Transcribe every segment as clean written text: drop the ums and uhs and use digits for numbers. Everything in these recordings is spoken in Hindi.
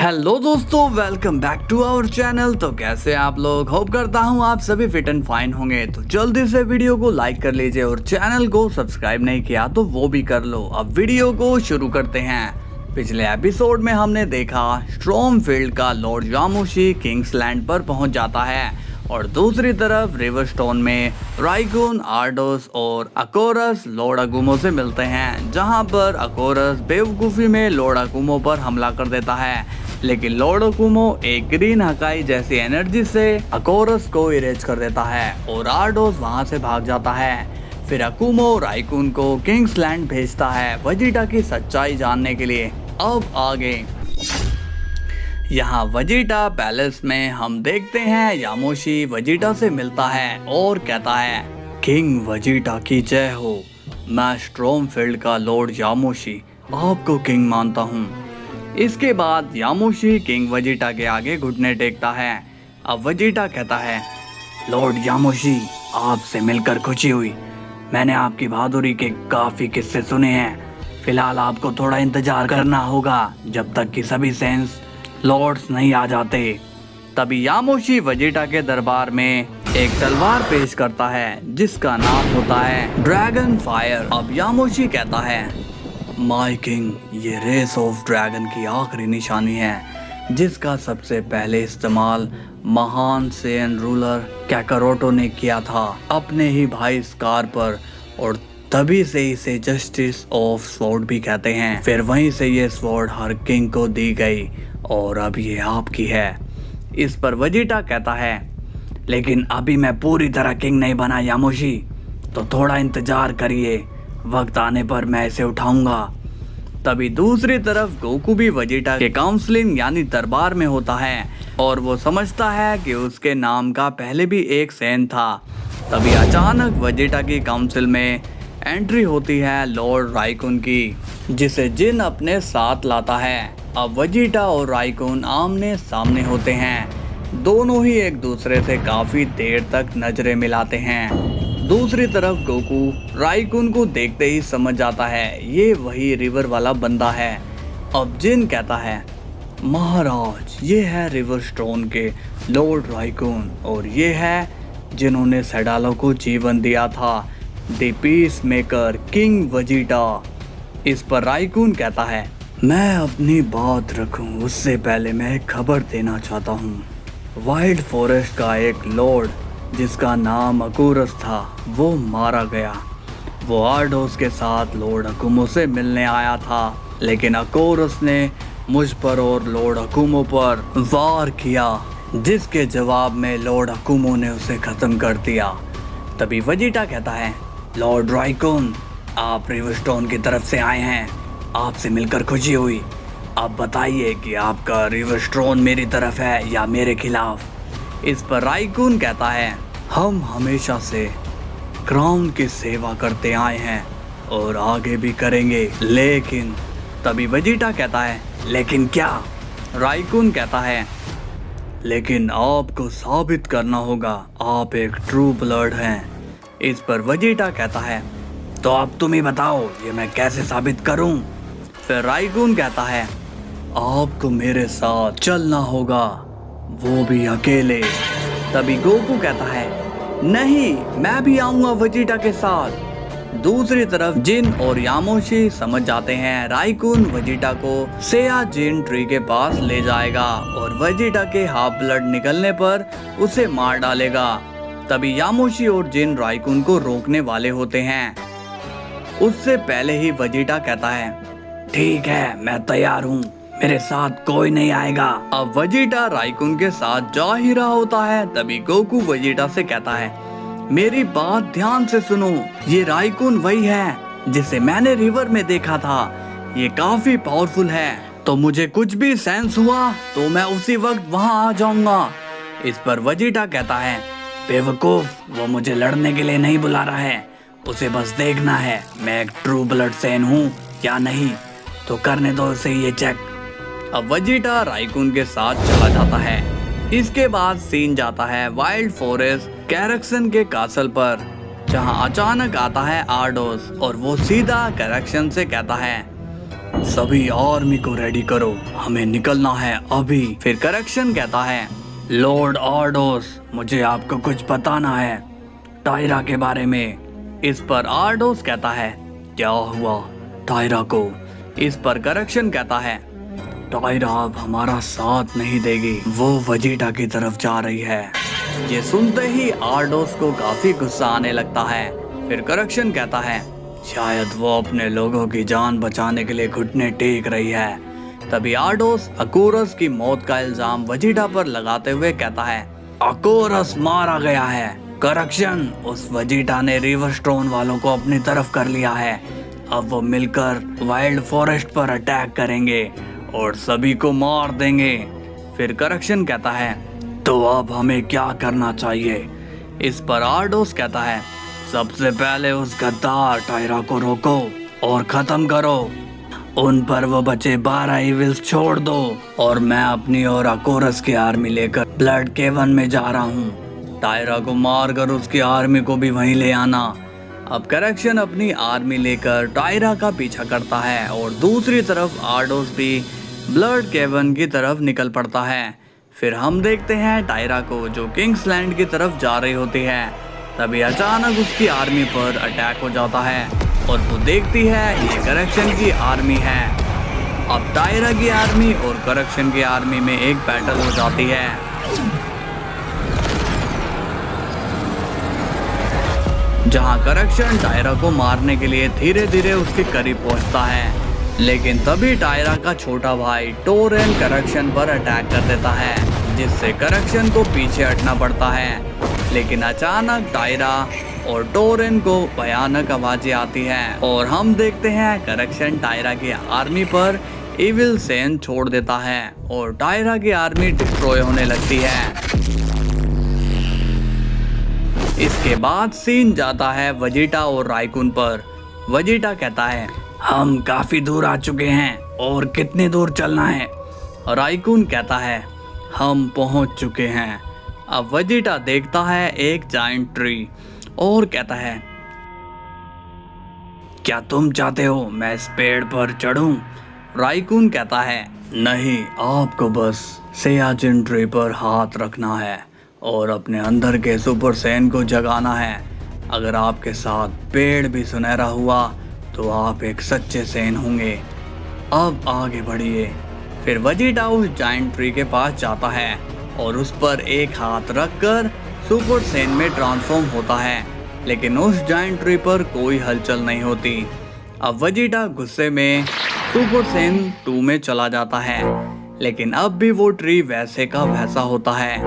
हेलो दोस्तों, welcome back to our channel. तो कैसे आप लोग? होप करता हूँ आप सभी फिट एंड फाइन होंगे। तो जल्दी से वीडियो को लाइक कर लीजिए और चैनल को सब्सक्राइब नहीं किया तो वो भी कर लो। अब वीडियो को शुरू करते हैं। पिछले एपिसोड में हमने देखा स्ट्रॉमफील्ड का लॉर्ड यामोशी किंग्सलैंड पर पहुंच जाता है और दूसरी तरफ रिवरस्टोन में राइकुन, आर्डोस और अकोरस लॉर्ड अगुमो से मिलते हैं, जहां पर अकोरस बेवकूफ़ी में लॉर्ड अगुमो पर हमला कर देता है। लेकिन लॉर्ड अगुमो एक ग्रीन हकाई जैसी एनर्जी से अकोरस को इरेज कर देता है और आर्डोस वहां से भाग जाता है। फिर अकुमो राइकुन को किंग्सलैंड भेजता है वेजिटा की सच्चाई जानने के लिए। अब आगे यहाँ वेजिटा पैलेस में हम देखते हैं यामोशी वेजिटा से मिलता है और कहता है, किंग वेजिटा की जय हो। मैं स्ट्रॉमफील्ड का लॉर्ड यामोशी आपको किंग मानता हूँ। इसके बाद यामोशी किंग वेजिटा के आगे घुटने टेकता है। अब वेजिटा कहता है, लॉर्ड यामोशी आपसे मिलकर खुशी हुई। मैंने आपकी बहादुरी के काफ़ी किस्से सुने हैं। फिलहाल आपको थोड़ा इंतजार करना होगा जब तक कि सभी सेंस लॉर्ड्स नहीं आ जाते। तभी यामोशी वेजिटा के दरबार में एक तलवार पेश करता है जिसका नाम होता है ड्रैगन फायर। अब यामोशी कहता है, माय किंग, ये रेस ऑफ ड्रैगन की आखिरी निशानी है जिसका सबसे पहले इस्तेमाल महान सेन रूलर कैकारोटो ने किया था अपने ही भाई स्कार पर, और तभी से इसे जस्टिस ऑफ स्वॉर्ड भी कहते हैं। फिर वहीं से ये स्वॉर्ड हर किंग को दी गई और अब ये आपकी है। इस पर वेजिटा कहता है, लेकिन अभी मैं पूरी तरह किंग नहीं बना यामोशी, तो थोड़ा इंतजार करिए, वक्त आने पर मैं इसे उठाऊंगा। तभी दूसरी तरफ गोकू भी वेजिटा के काउंसलिंग यानी दरबार में होता है और वो समझता है कि उसके नाम का पहले भी एक सेन था। तभी अचानक वेजिटा की काउंसिल में एंट्री होती है लॉर्ड राइकुन की, जिसे जिन अपने साथ लाता है। अब वेजिटा और राइकुन आमने सामने होते हैं। दोनों ही एक दूसरे से काफी देर तक नजरें मिलाते हैं। दूसरी तरफ गोकू राइकुन को देखते ही समझ जाता है ये वही रिवर वाला बंदा है। अब जिन कहता है, महाराज, ये है रिवरस्टोन के लॉर्ड राइकुन और ये है जिन्होंने सेडालो को जीवन दिया था, the peace maker king Vegeta. इस पर राइकुन कहता है, मैं अपनी बात रखूं उससे पहले मैं एक खबर देना चाहता हूँ। वाइल्ड फॉरेस्ट का एक लॉर्ड जिसका नाम अकोरस था वो मारा गया। वो आर्डोस के साथ लॉर्ड अकुमो से मिलने आया था, लेकिन अकोरस ने मुझ पर और लॉर्ड अकुमो पर वार किया, जिसके जवाब में लॉर्ड अकुमो ने उसे खत्म कर दिया। तभी वेजिटा कहता है, लॉर्ड राइकुन, आप रिवरस्टोन की तरफ से आए हैं, आपसे मिलकर खुशी हुई। आप बताइए कि आपका रिवरस्टोन मेरी तरफ है या मेरे खिलाफ। इस पर राइकुन कहता है, हम हमेशा से क्राउन की सेवा करते आए हैं और आगे भी करेंगे। लेकिन तभी वेजिटा कहता है, लेकिन क्या? राइकुन कहता है, लेकिन आपको साबित करना होगा आप एक ट्रू ब्लड हैं। इस पर वेजिटा कहता है, तो अब तुम ही बताओ ये मैं कैसे साबित करूं? फिर राइकुन कहता है, आपको मेरे साथ चलना होगा, वो भी अकेले। तभी गोकू कहता है, नहीं, मैं भी आऊंगा वेजिटा के साथ। दूसरी तरफ जिन और यामोशी समझ जाते हैं राइकुन वेजिटा को सेया जिन ट्री के पास ले जाएगा और वेजिटा के हाफ ब्लड निकलने पर उसे मार डालेगा। तभी यामोशी और जिन राइकुन को रोकने वाले होते हैं। उससे पहले ही वेजिटा कहता है, ठीक है, मैं तैयार हूँ, मेरे साथ कोई नहीं आएगा। अब वेजिटा राइकुन के साथ जा ही रहा होता है। तभी गोकू वेजिटा से कहता है, मेरी बात ध्यान से सुनो, ये राइकुन वही है जिसे मैंने रिवर में देखा था। ये काफी पावरफुल है, तो मुझे कुछ भी सेंस हुआ तो मैं उसी वक्त वहाँ आ जाऊंगा। इस पर वेजिटा कहता है, बेवकूफ, वो मुझे लड़ने के लिए नहीं बुला रहा है, उसे बस देखना है मैं एक ट्रू ब्लड सेन हूँ या नहीं, तो करने दो उसे ये चेक। अब वेजिटा राइकुन के साथ चला जाता है। इसके बाद सीन जाता है वाइल्ड फॉरेस्ट कैरक्सन के कासल पर, जहां अचानक आता है आर्डोस और वो सीधा कैरक्सन से कहता है, सभी आर्मी को रेडी करो, हमें निकलना है अभी। फिर करेक्शन कहता है, लॉर्ड आर्डोस, मुझे आपको कुछ बताना है टायरा के बारे में। इस पर आर्डोस कहता है, क्या हुआ टायरा को? इस पर करेक्शन कहता है, टायरा अब हमारा साथ नहीं देगी, वो वेजिटा की तरफ जा रही है। ये सुनते ही आर्डोस को काफी गुस्सा आने लगता है। फिर करेक्शन कहता है, शायद वो अपने लोगों की जान बचाने के लिए घुटने टेक रही है। तभी आर्डोस अकोरस की मौत का इल्जाम वेजिटा पर लगाते हुए कहता है, अकोरस मारा गया है। करेक्शन, उस वेजिटा ने रिवर स्टोन वालों को अपनी तरफ कर लिया है। अब वो मिलकर वाइल्ड फॉरेस्ट पर अटैक करेंगे और सभी को मार देंगे। फिर करेक्शन कहता है, तो अब हमें क्या करना चाहिए? इस पर आर्डोस कहता है, सबसे पहले उस गद्दार टायरा को रोको और खत्म करो। उन पर वो बचे 12 इविल्स छोड़ दो और मैं अपनी और अकोरस की आर्मी लेकर ब्लड केवन में जा रहा हूँ। टायरा को मारकर उसकी आर्मी को भी वहीं ले आना। अब करेक्शन अपनी आर्मी लेकर टायरा का पीछा करता है और दूसरी तरफ आर्डोस भी ब्लड केवन की तरफ निकल पड़ता है। फिर हम देखते हैं टायरा को जो किंग्सलैंड की तरफ जा रही होती है। तभी अचानक उसकी आर्मी पर अटैक हो जाता है और वो देखती है ये करेक्शन की आर्मी है। अब टायरा की आर्मी और करेक्शन की आर्मी में एक बैटल हो जाती है। जहां करेक्शन टायरा को मारने के लिए धीरे धीरे उसके करीब पहुंचता है, लेकिन तभी टायरा का छोटा भाई टोरेन करेक्शन पर अटैक कर देता है, जिससे करेक्शन को पीछे हटना पड़ता है। लेकिन अचानक टायरा और टोरेन को भयानक आवाजें आती हैं और हम देखते हैं करेक्शन टायरा की आर्मी पर इविल सेन छोड़ देता है और टायरा की आर्मी डिस्ट्रॉय होने लगती है। इसके बाद सीन जाता है वेजिटा और राइकुन पर। वेजिटा कहता है, हम काफी दूर आ चुके हैं और कितनी दूर चलना है? राइकुन कहता है, हम पहुंच चुके हैं। अब वेजिटा देखता है एक जायंट ट्री और कहता है, क्या तुम चाहते हो मैं इस पेड़ पर चढ़ूं? राइकुन कहता है, नहीं, आपको बस सेयाजिन ट्री पर हाथ रखना है और अपने अंदर के सुपर सैन को जगाना है। अगर आपके साथ पेड़ भी सुनहरा हुआ तो आप एक सच्चे सैन होंगे। अब आगे बढ़िए। फिर वेजिटा उस जायंट ट्री के पास जाता है और उस पर एक हाथ रखकर सुपर सैन में ट्रांसफॉर्म होता है, लेकिन उस जायंट ट्री पर कोई हलचल नहीं होती। अब वेजिटा गुस्से में सुपर सैन 2 में चला जाता है, लेकिन अब भी वो ट्री वैसे का वैसा होता है।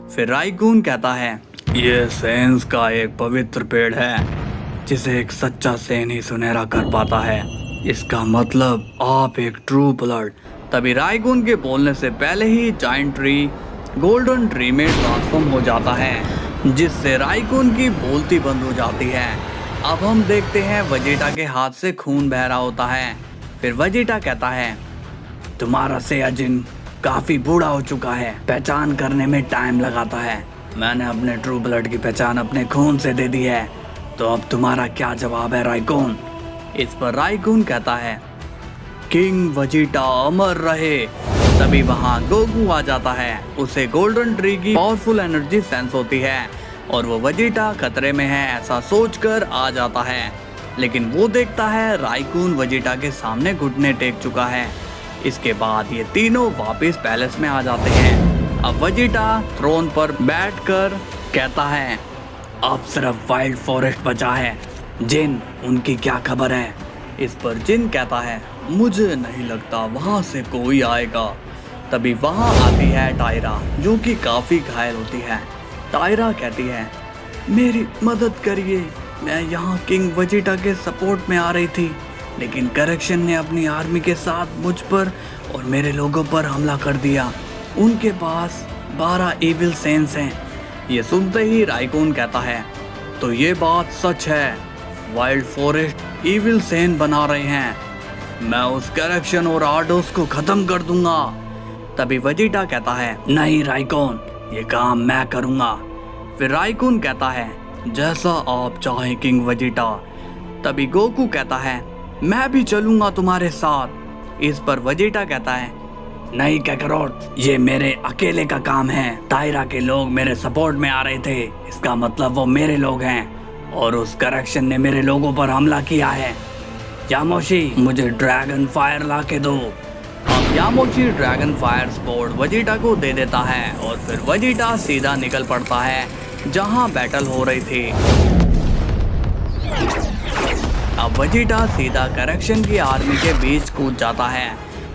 फिर राइकुन कहता है, ये सेंस का एक पवित्र पेड़ है जिसे एक सच्चा सेन ही सुनहरा कर पाता है। इसका मतलब आप एक ट्रू ब्लड। तभी राइकुन के बोलने से पहले ही जायंट ट्री गोल्डन ट्री में ट्रांसफॉर्म हो जाता है, जिससे राइकुन की बोलती बंद हो जाती है। अब हम देखते हैं वेजिटा के हाथ से खून बह रहा होता है। फिर वेजिटा कहता है, तुम्हारा सेयाजिन काफी बूढ़ा हो चुका है, पहचान करने में टाइम लगाता है। मैंने अपने ट्रू ब्लड की पहचान अपने खून से दे दी है, तो अब तुम्हारा क्या जवाब है राइकुन? इस पर राइकुन कहता है, किंग वेजिटा अमर रहे। तभी वहां गोकू आ जाता है। उसे गोल्डन ट्री की पावरफुल एनर्जी सेंस होती है और वो वेजिटा खतरे में है ऐसा सोचकर आ जाता है, लेकिन वो देखता है राइकुन वेजिटा के सामने घुटने टेक चुका है। इसके बाद ये तीनों वापस पैलेस में आ जाते हैं। अब वेजिटा थ्रोन पर बैठकर कहता है, अब सिर्फ वाइल्ड फॉरेस्ट बचा है। जिन, उनकी क्या खबर है? इस पर जिन कहता है, मुझे नहीं लगता वहाँ से कोई आएगा। तभी वहाँ आती है टायरा, जो कि काफी घायल होती है। टायरा कहती है, मेरी मदद करिए, मैं यहाँ किंग वेजिटा के सपोर्ट में आ रही थी, लेकिन करेक्शन ने अपनी आर्मी के साथ मुझ पर और मेरे लोगों पर हमला कर दिया। उनके पास 12 इविल सेंस हैं। ये सुनते ही राइकुन कहता है, तो ये बात सच है, वाइल्ड फॉरेस्ट इविल सेन बना रहे हैं। मैं उस करेक्शन और आर्डोस को खत्म कर दूंगा। तभी वेजिटा कहता है, नहीं राइकुन, ये काम मैं करूंगा। फिर राइकुन कहता है, जैसा आप चाहें किंग वेजिटा। तभी गोकू कहता है, मैं भी चलूंगा तुम्हारे साथ। इस पर वेजिटा कहता है, नहीं काकारोट, ये मेरे अकेले का काम है। टायरा के लोग मेरे सपोर्ट में आ रहे थे, इसका मतलब वो मेरे लोग हैं और उस करेक्शन ने मेरे लोगों पर हमला किया है। यामोशी, मुझे ड्रैगन फायर ला के दो। अब यामोशी ड्रैगन फायर स्पोर्ट वेजिटा को दे देता है और फिर वेजिटा सीधा निकल पड़ता है जहां बैटल हो रही थी। अब वेजिटा सीधा करेक्शन की आर्मी के बीच कूद जाता है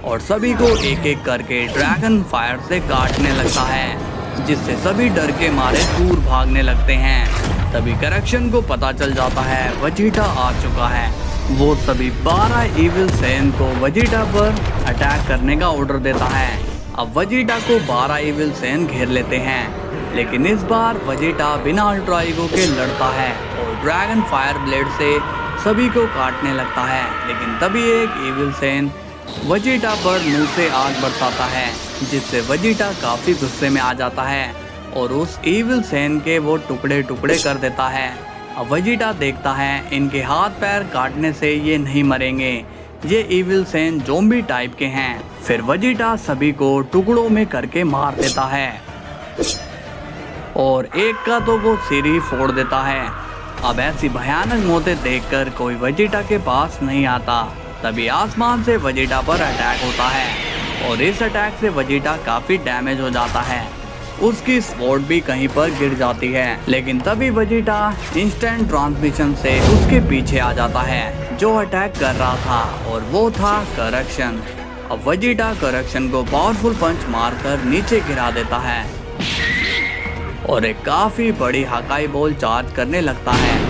और सभी को एक एक करके ड्रैगन फायर से काटने लगता है, जिससे सभी डर के मारे दूर भागने लगते हैं। तभी करेक्शन को पता चल जाता है वेजिटा आ चुका है। वो सभी 12 इविल सैन को वेजिटा पर अटैक करने का ऑर्डर देता है। अब वेजिटा को 12 इविल सैन घेर लेते हैं, लेकिन इस बार वेजिटा बिना अल्ट्रा ईगो के लड़ता है और ड्रैगन फायर ब्लेड से सभी को काटने लगता है। लेकिन तभी एक इविल सैन वेजिटा पर मुंह से आग बरसाता है, जिससे वेजिटा काफी गुस्से में आ जाता है और उस इविल सैन के वो टुकड़े टुकड़े कर देता है। अब वेजिटा देखता है इनके हाथ पैर काटने से ये नहीं मरेंगे, ये इविल सैन ज़ॉम्बी टाइप के हैं। फिर वेजिटा सभी को टुकड़ों में करके मार देता है और एक का तो वो सिर ही फोड़ देता है। अब ऐसी भयानक मौतें देखकर कोई वेजिटा के पास नहीं आता। तभी आसमान से वेजिटा पर अटैक होता है और इस अटैक से वेजिटा काफी डैमेज हो जाता है। उसकी स्वॉर्ड भी कहीं पर गिर जाती है, लेकिन तभी वेजिटा इंस्टेंट ट्रांसमिशन से उसके पीछे आ जाता है जो अटैक कर रहा था, और वो था करेक्शन। अब वेजिटा करेक्शन को पावरफुल पंच मारकर नीचे गिरा देता है और एक काफी बड़ी हकाई बॉल चार्ज करने लगता है।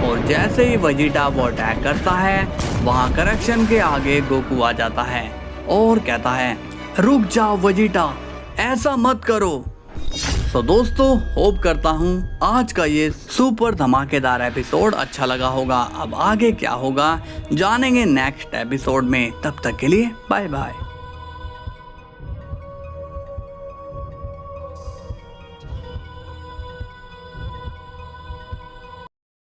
और जैसे ही वेजिटा वो अटैक करता है, वहाँ करेक्शन के आगे गोकू आ जाता है और कहता है, रुक जाओ वेजिटा, ऐसा मत करो। तो दोस्तों, होप करता हूँ आज का ये सुपर धमाकेदार एपिसोड अच्छा लगा होगा। अब आगे क्या होगा जानेंगे नेक्स्ट एपिसोड में। तब तक के लिए बाय बाय।